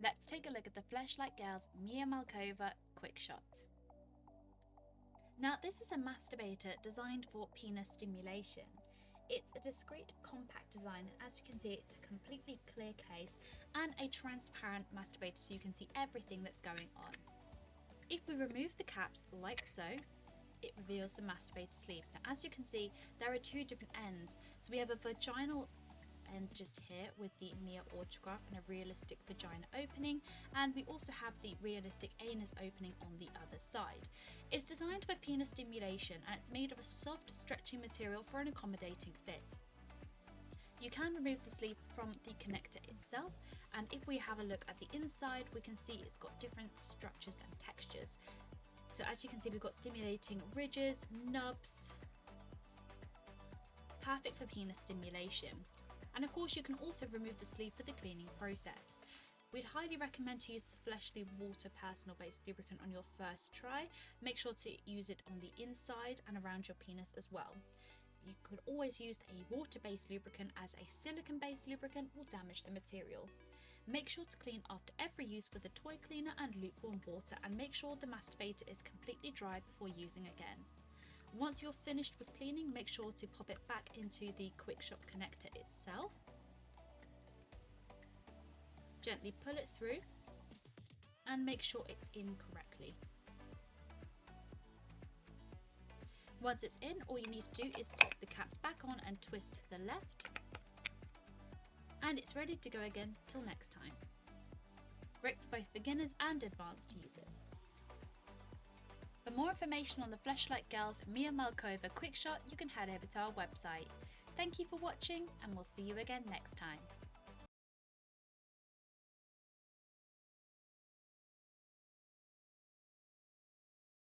Let's take a look at the Fleshlight Girls Malkova Quickshot. Now this is a masturbator designed for penis stimulation. It's a discreet, compact design. As you can see, it's a completely clear case and a transparent masturbator so you can see everything that's going on. If we remove the caps like so, it reveals the masturbator sleeves. Now as you can see, there are two different ends. So we have a vaginal end just here with the Mia autograph and a realistic vagina opening, and we also have the realistic anus opening on the other side. It's designed for penis stimulation and it's made of a soft stretching material for an accommodating fit. You can remove the sleeve from the connector itself, and if we have a look at the inside, we can see it's got different structures and textures. So as you can see, we've got stimulating ridges, nubs, perfect for penis stimulation. And of course you can also remove the sleeve for the cleaning process. We'd highly recommend to use the Fleshlight water personal based lubricant on your first try. Make sure to use it on the inside and around your penis as well. You could always use a water based lubricant, as a silicone based lubricant will damage the material. Make sure to clean after every use with a toy cleaner and lukewarm water, and make sure the masturbator is completely dry before using again. Once you're finished with cleaning, make sure to pop it back into the Quickshot connector itself. Gently pull it through and make sure it's in correctly. Once it's in, all you need to do is pop the caps back on and twist to the left, and it's ready to go again till next time. Great for both beginners and advanced users. For more information on the Fleshlight Girls Malkova Quickshot, you can head over to our website. Thank you for watching, and we'll see you again next time.